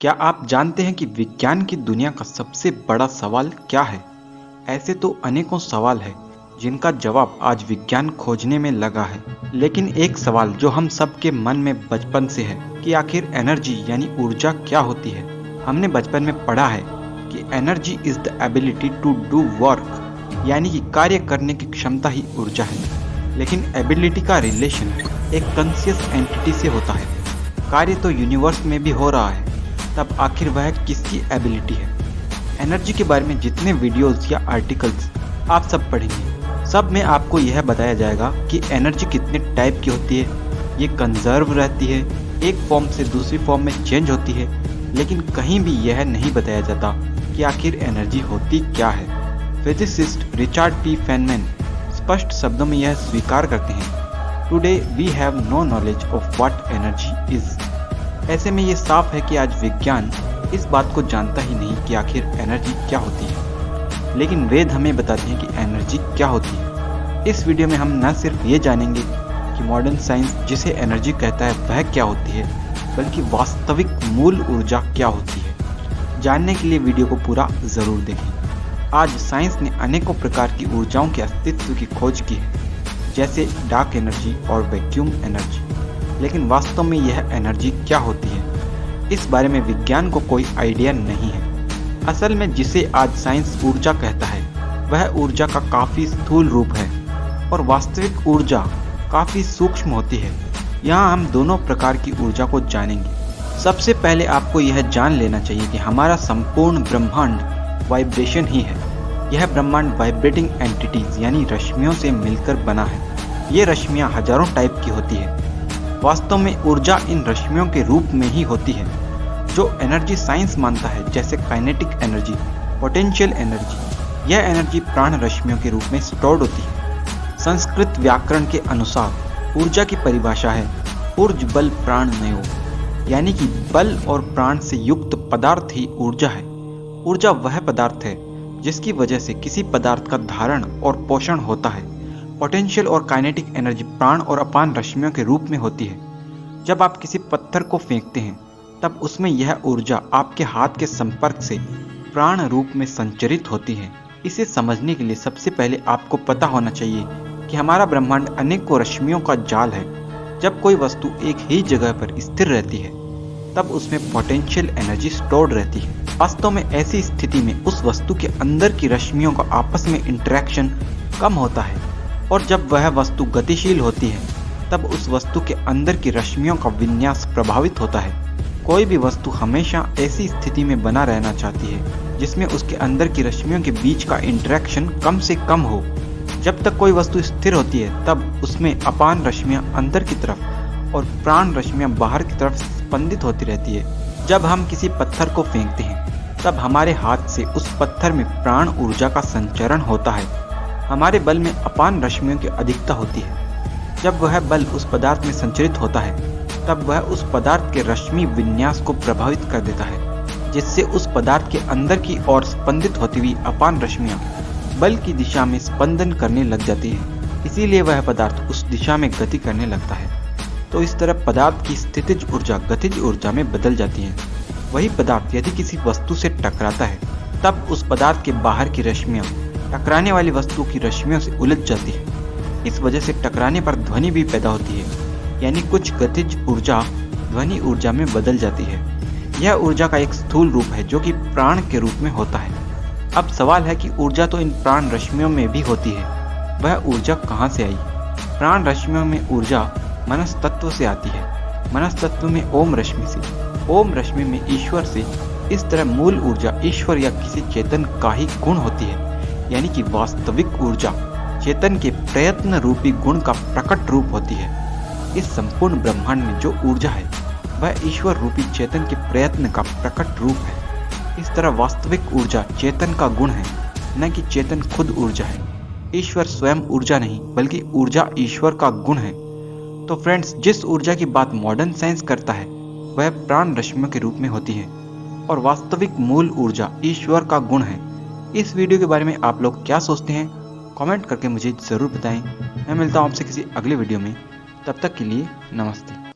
क्या आप जानते हैं कि विज्ञान की दुनिया का सबसे बड़ा सवाल क्या है? ऐसे तो अनेकों सवाल हैं जिनका जवाब आज विज्ञान खोजने में लगा है। लेकिन एक सवाल जो हम सबके मन में बचपन से है कि आखिर एनर्जी यानी ऊर्जा क्या होती है। हमने बचपन में पढ़ा है कि energy is the ability to do work, यानी कि कार्य करने की क्षमता ही ऊर्जा है। लेकिन एबिलिटी का रिलेशन एक कॉन्शियस एंटिटी से होता है। कार्य तो यूनिवर्स में भी हो रहा है, तब आखिर वह किसकी एबिलिटी है? एनर्जी के बारे में जितने वीडियोस या आर्टिकल्स आप सब पढ़ेंगे, सब में आपको यह बताया जाएगा कि एनर्जी कितने टाइप की होती है, ये कंजर्व रहती है, एक फॉर्म से दूसरी फॉर्म में चेंज होती है। लेकिन कहीं भी यह नहीं बताया जाता कि आखिर एनर्जी होती क्या है। फिजिसिस्ट रिचर्ड टी फेनमैन स्पष्ट शब्दों में यह स्वीकार करते हैं, today we have no knowledge of what energy is. ऐसे में ये साफ है कि आज विज्ञान इस बात को जानता ही नहीं कि आखिर एनर्जी क्या होती है। लेकिन वेद हमें बताते हैं कि एनर्जी क्या होती है। इस वीडियो में हम न सिर्फ ये जानेंगे कि मॉडर्न साइंस जिसे एनर्जी कहता है वह क्या होती है, बल्कि वास्तविक मूल ऊर्जा क्या होती है। जानने के लिए वीडियो को पूरा ज़रूर देखें। आज साइंस ने अनेकों प्रकार की ऊर्जाओं के अस्तित्व की खोज की है, जैसे डार्क एनर्जी और वैक्यूम एनर्जी। लेकिन वास्तव में यह एनर्जी क्या होती है, इस बारे में विज्ञान को कोई आइडिया नहीं है। असल में जिसे आज साइंस ऊर्जा कहता है वह ऊर्जा का काफ़ी स्थूल रूप है और वास्तविक ऊर्जा काफ़ी सूक्ष्म होती है। यहाँ हम दोनों प्रकार की ऊर्जा को जानेंगे। सबसे पहले आपको यह जान लेना चाहिए कि हमारा संपूर्ण ब्रह्मांड वाइब्रेशन ही है। यह ब्रह्मांड वाइब्रेटिंग एंटिटीज यानी रश्मियों से मिलकर बना है। ये रश्मियाँ हजारों टाइप की होती है। वास्तव में ऊर्जा इन रश्मियों के रूप में ही होती है। जो एनर्जी साइंस मानता है, जैसे काइनेटिक एनर्जी, पोटेंशियल एनर्जी, यह एनर्जी प्राण रश्मियों के रूप में स्टोर्ड होती है। संस्कृत व्याकरण के अनुसार ऊर्जा की परिभाषा है ऊर्ज बल प्राण नयो, यानी कि बल और प्राण से युक्त पदार्थ ही ऊर्जा है। ऊर्जा वह पदार्थ है जिसकी वजह से किसी पदार्थ का धारण और पोषण होता है। पोटेंशियल और काइनेटिक एनर्जी प्राण और अपान रश्मियों के रूप में होती है। जब आप किसी पत्थर को फेंकते हैं तब उसमें यह ऊर्जा आपके हाथ के संपर्क से प्राण रूप में संचरित होती है। इसे समझने के लिए सबसे पहले आपको पता होना चाहिए कि हमारा ब्रह्मांड अनेकों रश्मियों का जाल है। जब कोई वस्तु एक ही जगह पर स्थिर रहती है तब उसमें पोटेंशियल एनर्जी स्टोर्ड रहती है। वास्तव में ऐसी स्थिति में उस वस्तु के अंदर की रश्मियों का आपस में इंटरेक्शन कम होता है, और जब वह वस्तु गतिशील होती है तब उस वस्तु के अंदर की रश्मियों का विन्यास प्रभावित होता है। कोई भी वस्तु हमेशा ऐसी स्थिति में बना रहना चाहती है जिसमें उसके अंदर की रश्मियों के बीच का इंटरेक्शन कम से कम हो। जब तक कोई वस्तु स्थिर होती है तब उसमें अपान रश्मियां अंदर की तरफ और प्राण रश्मियां बाहर की तरफ स्पंदित होती रहती है। जब हम किसी पत्थर को फेंकते हैं तब हमारे हाथ से उस पत्थर में प्राण ऊर्जा का संचरण होता है। हमारे बल में अपान रश्मियों की अधिकता होती है। जब वह बल उस पदार्थ में संचरित होता है तब वह उस पदार्थ के रश्मि विन्यास को प्रभावित कर देता है, जिससे उस पदार्थ के अंदर की ओर स्पंदित होती हुई अपान रश्मियां बल की दिशा में स्पंदन करने लग जाती है। इसीलिए वह पदार्थ उस दिशा में गति करने लगता है। तो इस तरह पदार्थ की स्थितिज ऊर्जा गतिज ऊर्जा में बदल जाती है। वही पदार्थ यदि किसी वस्तु से टकराता है तब उस पदार्थ के बाहर की रश्मियां टकराने वाली वस्तु की रश्मियों से उलझ जाती है। इस वजह से टकराने पर ध्वनि भी पैदा होती है, यानी कुछ गतिज ऊर्जा ध्वनि ऊर्जा में बदल जाती है। यह ऊर्जा का एक स्थूल रूप है जो कि प्राण के रूप में होता है। अब सवाल है कि ऊर्जा तो इन प्राण रश्मियों में भी होती है, वह ऊर्जा कहाँ से आई? प्राण रश्मियों में ऊर्जा मनस तत्व से आती है। मनस तत्व में ओम रश्मि से, ओम रश्मि में ईश्वर से। इस तरह मूल ऊर्जा ईश्वर या किसी चेतन का ही गुण होती है, यानी कि वास्तविक ऊर्जा चेतन के प्रयत्न रूपी गुण का प्रकट रूप होती है। इस संपूर्ण ब्रह्मांड में जो ऊर्जा है वह ईश्वर रूपी चेतन के प्रयत्न का प्रकट रूप है। इस तरह वास्तविक ऊर्जा चेतन का गुण है, न कि चेतन खुद ऊर्जा है। ईश्वर स्वयं ऊर्जा नहीं बल्कि ऊर्जा ईश्वर का गुण है। तो फ्रेंड्स, जिस ऊर्जा की बात मॉडर्न साइंस करता है वह प्राण रश्मियों के रूप में होती है और वास्तविक मूल ऊर्जा ईश्वर का गुण है। इस वीडियो के बारे में आप लोग क्या सोचते हैं, कमेंट करके मुझे ज़रूर बताएं। मैं मिलता हूं आपसे किसी अगले वीडियो में। तब तक के लिए नमस्ते।